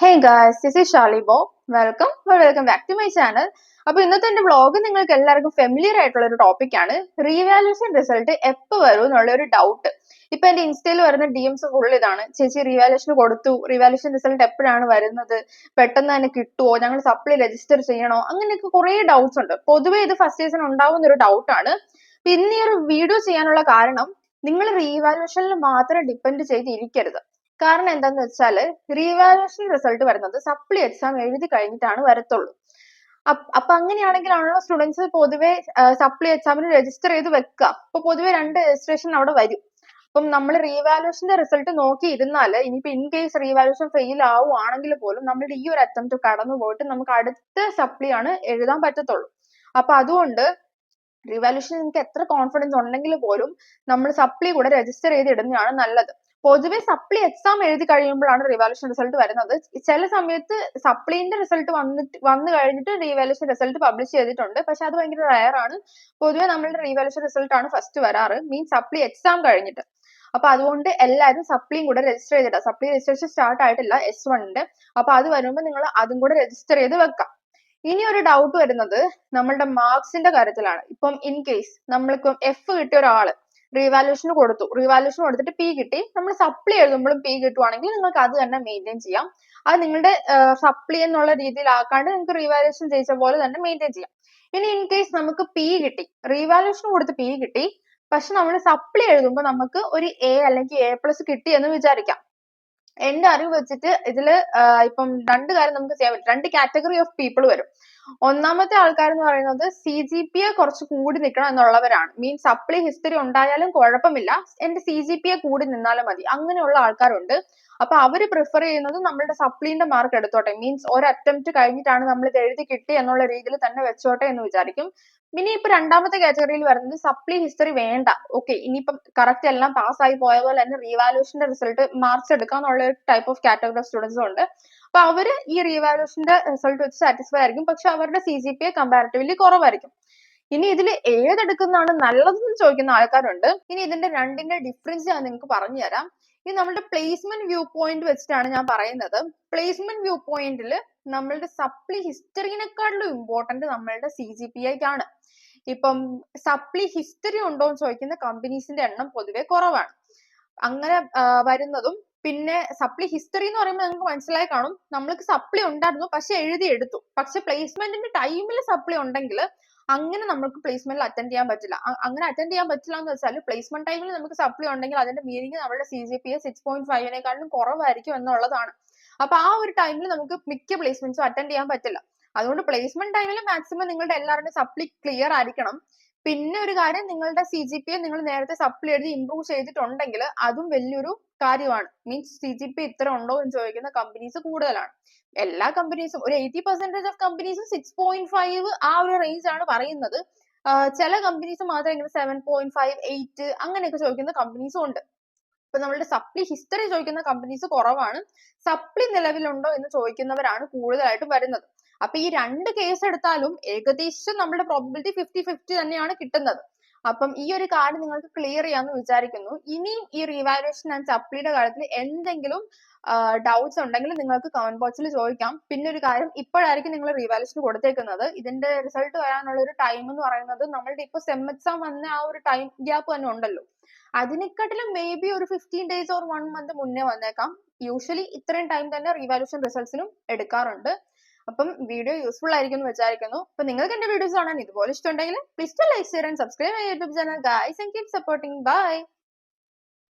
Hey guys, this is Charlie Bo. Welcome back to my channel. അപ്പോൾ ഇന്നത്തെ എന്റെ vlog നിങ്ങൾക്ക് എല്ലാവർക്കും ഫെമിലിയർ ആയിട്ടുള്ള ഒരു ടോപ്പിക് ആണ്. റീവാലുവേഷൻ റിസൾട്ട് എപ്പോൾ വരും എന്നുള്ള ഒരു ഡൗട്ട്. ഇപ്പൊ എന്റെ ഇൻസ്റ്റയിൽ വരുന്ന DMs ഫുൾ ഇതാണ്. ചേച്ചി റീവാലുവേഷൻ കൊടുത്തു, റീവാലുവേഷൻ റിസൾട്ട് എപ്പോഴാണ് വരുന്നത്, പെട്ടെന്ന് തന്നെ കിട്ടുമോ, ഞങ്ങൾ സപ്ലൈ രജിസ്റ്റർ ചെയ്യണോ, അങ്ങനെയൊക്കെ കുറെ ഡൗട്ട്സ് ഉണ്ട്. പൊതുവെ ഇത് ഫസ്റ്റ് സീസൺ ഉണ്ടാവുന്ന ഒരു ഡൗട്ടാണ്. ഇന്ന് ഈ ഒരു വീഡിയോ ചെയ്യാനുള്ള കാരണം, നിങ്ങൾ റീവാലുവേഷനിൽ മാത്രം ഡിപ്പെൻഡ് ചെയ്തിരിക്കരുത്. കാരണം എന്താന്ന് വെച്ചാല് റീവാലുവേഷൻ റിസൾട്ട് വരുന്നത് സപ്ലി എക്സാം എഴുതി കഴിഞ്ഞിട്ടാണ് വരത്തുള്ളൂ. അപ്പൊ അങ്ങനെയാണെങ്കിലാണല്ലോ സ്റ്റുഡൻസ് പൊതുവെ സപ്ലി എക്സാമിന് രജിസ്റ്റർ ചെയ്ത് വെക്കുക. അപ്പൊ പൊതുവെ 2 രജിസ്ട്രേഷൻ അവിടെ വരും. അപ്പം നമ്മൾ റീവാലുവേഷന്റെ റിസൾട്ട് നോക്കി ഇരുന്നാല് ഇനിയിപ്പോ ഇൻ കേസ് റീവാലുവേഷൻ ഫെയിൽ ആവുകയാണെങ്കിൽ പോലും നമ്മുടെ ഈ ഒരു അറ്റംപ്റ്റ് കടന്നു പോയിട്ട് നമുക്ക് അടുത്ത സപ്ലി ആണ് എഴുതാൻ പറ്റത്തുള്ളൂ. അപ്പൊ അതുകൊണ്ട് റീവാലുവേഷൻ നിങ്ങൾക്ക് എത്ര കോൺഫിഡൻസ് ഉണ്ടെങ്കിൽ പോലും നമ്മൾ സപ്ലി കൂടെ രജിസ്റ്റർ ചെയ്ത് ഇടുന്നതാണ് നല്ലത്. പൊതുവെ സപ്ലി എക്സാം എഴുതി കഴിയുമ്പോഴാണ് റീവാലുവേഷൻ റിസൾട്ട് വരുന്നത്. ചില സമയത്ത് സപ്ലിന്റെ റിസൾട്ട് വന്നു കഴിഞ്ഞിട്ട് റീവാലുവേഷൻ റിസൾട്ട് പബ്ലിഷ് ചെയ്തിട്ടുണ്ട്. പക്ഷെ അത് ഭയങ്കര റയർ ആണ്. പൊതുവെ നമ്മളുടെ റീവാലുവേഷൻ റിസൾട്ട് ആണ് ഫസ്റ്റ് വരാറ്, മീൻസ് സപ്ലി എക്സാം കഴിഞ്ഞിട്ട്. അപ്പൊ അതുകൊണ്ട് എല്ലാവരും സപ്ലിയും കൂടെ രജിസ്റ്റർ ചെയ്തിടാം. സപ്ലി രജിസ്ട്രേഷൻ സ്റ്റാർട്ട് ആയിട്ടില്ല S1ന്റെ. അപ്പൊ അത് വരുമ്പോൾ നിങ്ങൾ അതും കൂടെ രജിസ്റ്റർ ചെയ്ത് വെക്കാം. ഇനി ഒരു ഡൗട്ട് വരുന്നത് നമ്മളുടെ മാർക്സിന്റെ കാര്യത്തിലാണ്. ഇപ്പം ഇൻ കേസ് നമ്മൾക്ക് F കിട്ടിയ ഒരാള് റീവാലുവേഷന് കൊടുത്തിട്ട് P കിട്ടി, നമ്മൾ സപ്ലി എഴുതുമ്പോഴും P കിട്ടുവാണെങ്കിൽ നിങ്ങൾക്ക് അത് തന്നെ മെയിൻറ്റെയിൻ ചെയ്യാം. അത് നിങ്ങളുടെ സപ്ലി എന്നുള്ള രീതിയിലാക്കാണ്ട് നിങ്ങൾക്ക് റീവാലുവേഷൻ ജയിച്ച പോലെ തന്നെ മെയിൻറ്റെയിൻ ചെയ്യാം. ഇനി ഇൻ കേസ് നമുക്ക് P കിട്ടി, റീവാലുവേഷന് കൊടുത്ത് P കിട്ടി, പക്ഷെ നമ്മൾ സപ്ലി എഴുതുമ്പോൾ നമുക്ക് ഒരു A അല്ലെങ്കിൽ A+ കിട്ടി എന്ന് വിചാരിക്കാം. എന്റെ അറിവ് വെച്ചിട്ട് ഇതില് ഇപ്പം 2 കാര്യം നമുക്ക് ചെയ്യാൻ പറ്റും. 2 കാറ്റഗറി ഓഫ് പീപ്പിൾ വരും. ഒന്നാമത്തെ ആൾക്കാർ എന്ന് പറയുന്നത് CGPA കുറച്ച് കൂടി നിൽക്കണം എന്നുള്ളവരാണ്. മീൻസ് സപ്ലി ഹിസ്റ്ററി ഉണ്ടായാലും കുഴപ്പമില്ല, എന്റെ CGPA കൂടി നിന്നാലും മതി, അങ്ങനെയുള്ള ആൾക്കാരുണ്ട്. അപ്പൊ അവര് പ്രിഫർ ചെയ്യുന്നത് നമ്മളുടെ സപ്ലിന്റെ മാർക്ക് എടുത്തോട്ടെ, മീൻസ് ഒരു അറ്റംപ്റ്റ് കഴിഞ്ഞിട്ടാണ് നമ്മൾ ഇത് എഴുതി കിട്ടി എന്നുള്ള രീതിയിൽ തന്നെ വെച്ചോട്ടെ എന്ന് വിചാരിക്കും. ഇനി ഇപ്പൊ രണ്ടാമത്തെ കാറ്റഗറിയിൽ വരുന്നത് സപ്ലി ഹിസ്റ്ററി വേണ്ട, ഓക്കെ ഇനിയിപ്പം കറക്റ്റ് എല്ലാം പാസ്സായി പോയ പോലെ തന്നെ റീവാലുവേഷന്റെ റിസൾട്ട് മാർക്സ് എടുക്കാന്നുള്ള ഒരു ടൈപ്പ് ഓഫ് കാറ്റഗറി ഓഫ് സ്റ്റുഡൻസും ഉണ്ട്. അപ്പൊ അവര് ഈ റീവാലുവേഷന്റെ റിസൾട്ട് വെച്ച് സാറ്റിസ്ഫൈ ആയിരിക്കും, പക്ഷെ അവരുടെ CGPA കമ്പാരിറ്റീവ്ലി കുറവായിരിക്കും. ഇനി ഇതിൽ ഏതെടുക്കുന്നതാണ് നല്ലതെന്ന് ചോദിക്കുന്ന ആൾക്കാരുണ്ട്. ഇനി ഇതിന്റെ രണ്ടിന്റെ ഡിഫറൻസ് ഞാൻ നിങ്ങൾക്ക് പറഞ്ഞു തരാം. ഇനി നമ്മളുടെ പ്ലേസ്മെന്റ് വ്യൂ പോയിന്റ് വെച്ചിട്ടാണ് ഞാൻ പറയുന്നത്. പ്ലേസ്മെന്റ് വ്യൂ പോയിന്റിൽ നമ്മളുടെ സപ്ലി ഹിസ്റ്ററിനെക്കാളും ഇമ്പോർട്ടന്റ് നമ്മളുടെ CGPAക്കാണ്. ഇപ്പം സപ്ലി ഹിസ്റ്ററി ഉണ്ടോ എന്ന് ചോദിക്കുന്ന കമ്പനീസിന്റെ എണ്ണം പൊതുവെ കുറവാണ്. അങ്ങനെ വരുന്നതും പിന്നെ സപ്ലി ഹിസ്റ്ററി എന്ന് പറയുമ്പോൾ നിങ്ങൾക്ക് മനസ്സിലായി കാണും, നമ്മൾക്ക് സപ്ലി ഉണ്ടായിരുന്നു പക്ഷെ എഴുതിയെടുത്തു. പക്ഷെ പ്ലേസ്മെന്റിന്റെ ടൈമിൽ സപ്ലി ഉണ്ടെങ്കിൽ അങ്ങനെ നമുക്ക് പ്ലേസ്മെന്റിൽ അറ്റൻഡ് ചെയ്യാൻ പറ്റില്ല. അങ്ങനെ അറ്റൻഡ് ചെയ്യാൻ പറ്റില്ല എന്ന് വെച്ചാൽ പ്ലേസ്മെന്റ് ടൈമിൽ നമുക്ക് സപ്ലി ഉണ്ടെങ്കിൽ അതിന്റെ മീനിങ് നമ്മുടെ CGPA 6.5 കുറവായിരിക്കും എന്നുള്ളതാണ്. അപ്പൊ ആ ഒരു ടൈമിൽ നമുക്ക് മിക്ക പ്ലേസ്മെന്റ്സും അറ്റൻഡ് ചെയ്യാൻ പറ്റില്ല. അതുകൊണ്ട് പ്ലേസ്മെന്റ് ടൈമിൽ മാക്സിമം നിങ്ങളുടെ എല്ലാവരുടെയും സപ്ലി ക്ലിയർ ആയിരിക്കണം. പിന്നെ ഒരു കാര്യം, നിങ്ങളുടെ CGPA നിങ്ങൾ നേരത്തെ സപ്ലി എഴുതി ഇംപ്രൂവ് ചെയ്തിട്ടുണ്ടെങ്കിൽ അതും വലിയൊരു കാര്യമാണ്. മീൻസ് CGPA ഇത്ര ഉണ്ടോ എന്ന് ചോദിക്കുന്ന കമ്പനീസ് കൂടുതലാണ്. എല്ലാ കമ്പനീസും ഒരു 80% ഓഫ് കമ്പനീസും 6.5 ആ ഒരു റേഞ്ച് ആണ് പറയുന്നത്. ചില കമ്പനീസ് മാത്രം ഇങ്ങനെ 7.5, 8 അങ്ങനെയൊക്കെ ചോദിക്കുന്ന കമ്പനീസും ഉണ്ട്. ഇപ്പൊ നമ്മളുടെ സപ്ലി ഹിസ്റ്ററി ചോദിക്കുന്ന കമ്പനീസ് കുറവാണ്. സപ്ലി നിലവിലുണ്ടോ എന്ന് ചോദിക്കുന്നവരാണ് കൂടുതലായിട്ട് വരുന്നത്. അപ്പൊ ഈ 2 കേസ് എടുത്താലും ഏകദേശം നമ്മുടെ പ്രോബബിലിറ്റി 50-50 തന്നെയാണ് കിട്ടുന്നത്. അപ്പം ഈ ഒരു കാര്യം നിങ്ങൾക്ക് ക്ലിയർ ചെയ്യാന്ന് വിചാരിക്കുന്നു. ഇനിയും ഈ റീവാലുവേഷൻ ആൻഡ് സപ്ലിയുടെ കാര്യത്തിൽ എന്തെങ്കിലും ഡൗട്ട്സ് ഉണ്ടെങ്കിൽ നിങ്ങൾക്ക് കമന്റ് ബോക്സിൽ ചോദിക്കാം. പിന്നെ ഒരു കാര്യം, ഇപ്പോഴായിരിക്കും നിങ്ങൾ റീവാലുവേഷൻ കൊടുത്തേക്കുന്നത്, ഇതിന്റെ റിസൾട്ട് വരാനുള്ള ഒരു ടൈം എന്ന് പറയുന്നത് നമ്മളുടെ ഇപ്പൊ സെം എക്സാം വന്ന ആ ഒരു ടൈം ഗ്യാപ്പ് തന്നെ ഉണ്ടല്ലോ, അതിനെക്കാട്ടിലും മേ ബി ഒരു 15 days or 1 month മുന്നേ വന്നേക്കാം. യൂഷ്വലി ഇത്രയും ടൈം തന്നെ റീവാലുവേഷൻ റിസൾട്ട്സിനും എടുക്കാറുണ്ട്. അപ്പം വീഡിയോ യൂസ്ഫുൾ ആയിരിക്കും എന്ന് വിചാരിക്കുന്നു. അപ്പൊ നിങ്ങൾക്ക് എന്റെ വീഡിയോസ് കാണാൻ ഇതുപോലെ ഇഷ്ടമുണ്ടെങ്കിൽ please like, share and subscribe my YouTube channel guys and keep supporting. By.